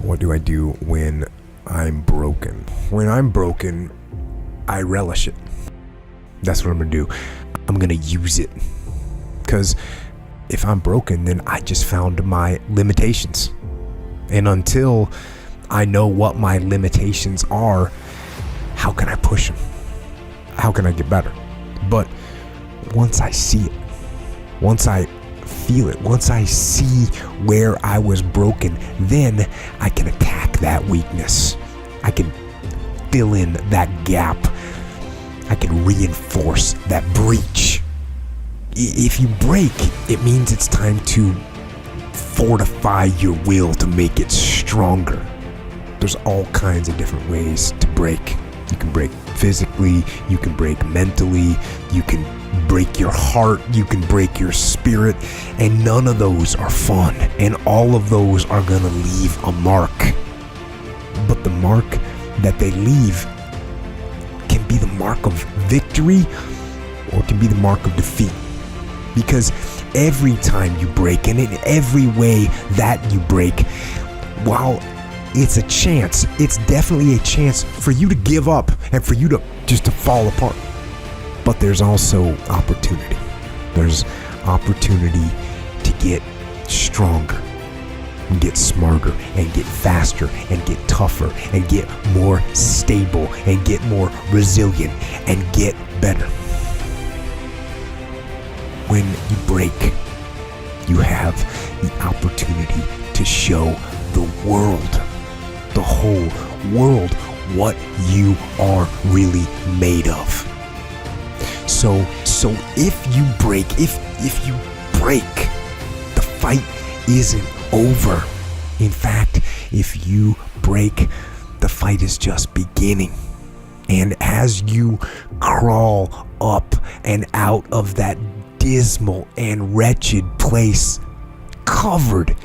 What do I do when I'm broken? When I'm broken, I relish it. That's what I'm gonna do. I'm gonna use it. Because if I'm broken, then I just found my limitations. And until I know what my limitations are, how can I push them? How can I get better? But once I see it, once I feel it, once I see where I was broken, then I can attack that weakness. I can fill in that gap. I can reinforce that breach. If you break, it means it's time to fortify your will to make it stronger. There's all kinds of different ways to break. You can break physically, you can break mentally, you can break your heart, you can break your spirit, and none of those are fun, and all of those are gonna leave a mark. But the mark that they leave can be the mark of victory or it can be the mark of defeat. Because every time you break, and in every way that you break, while it's a chance, it's definitely a chance for you to give up and for you to just to fall apart. But there's also opportunity. There's opportunity to get stronger and get smarter and get faster and get tougher and get more stable and get more resilient and get better. When you break, you have the opportunity to show the world, the whole world, what you are really made of. So if you break, the fight isn't over. In fact, if you break, the fight is just beginning. And as you crawl up and out of that dismal and wretched place, covered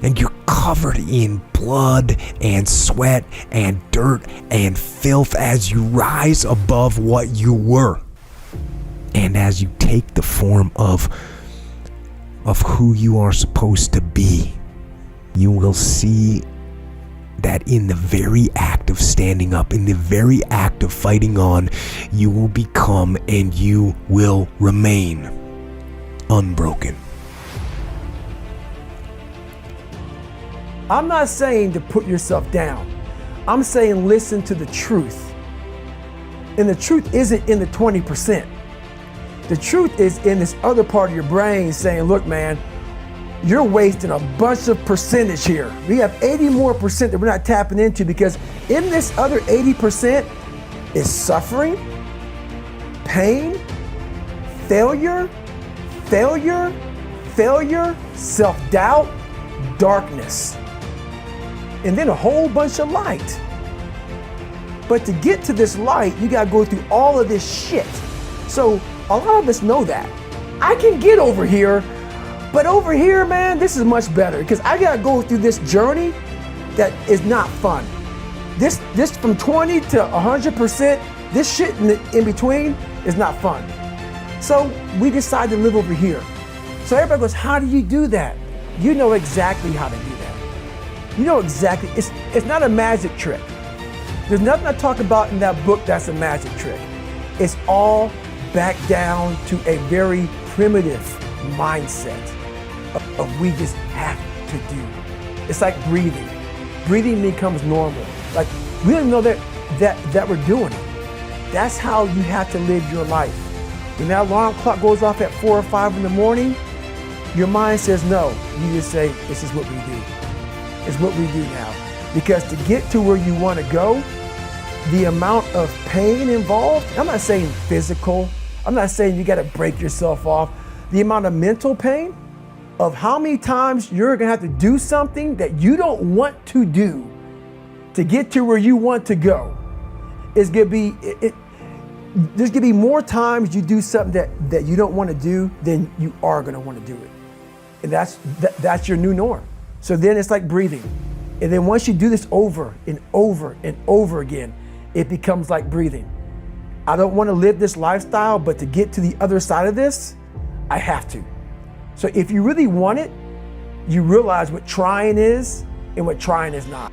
in blood and sweat and dirt and filth, as you rise above what you were, and as you take the form of who you are supposed to be, you will see that in the very act of standing up, in the very act of fighting on, you will become and you will remain unbroken. I'm not saying to put yourself down. I'm saying listen to the truth. And the truth isn't in the 20%. The truth is in this other part of your brain saying, look, man, you're wasting a bunch of percentage here. We have 80 more percent that we're not tapping into, because in this other 80% is suffering, pain, failure, self-doubt, darkness, and then a whole bunch of light. But to get to this light, you gotta go through all of this shit. So a lot of us know that. I can get over here, but over here, man, this is much better, because I gotta go through this journey that is not fun. This from 20 to 100%, this shit in between is not fun. So we decide to live over here. So everybody goes, how do you do that? You know exactly how to do that. You know exactly, it's not a magic trick. There's nothing I talk about in that book that's a magic trick. It's all back down to a very primitive mindset of we just have to do. It's like breathing. Breathing becomes normal. Like we don't know that we're doing it. That's how you have to live your life. When that alarm clock goes off at 4 or 5 in the morning, your mind says no. You just say, this is what we do. It's what we do now. Because to get to where you want to go, the amount of pain involved, I'm not saying physical, I'm not saying you got to break yourself off. The amount of mental pain of how many times you're going to have to do something that you don't want to do to get to where you want to go is going to be, there's going to be more times you do something that you don't want to do than you are going to want to do it. And that's your new norm. So then it's like breathing. And then once you do this over and over and over again, it becomes like breathing. I don't want to live this lifestyle, but to get to the other side of this, I have to. So if you really want it, you realize what trying is and what trying is not.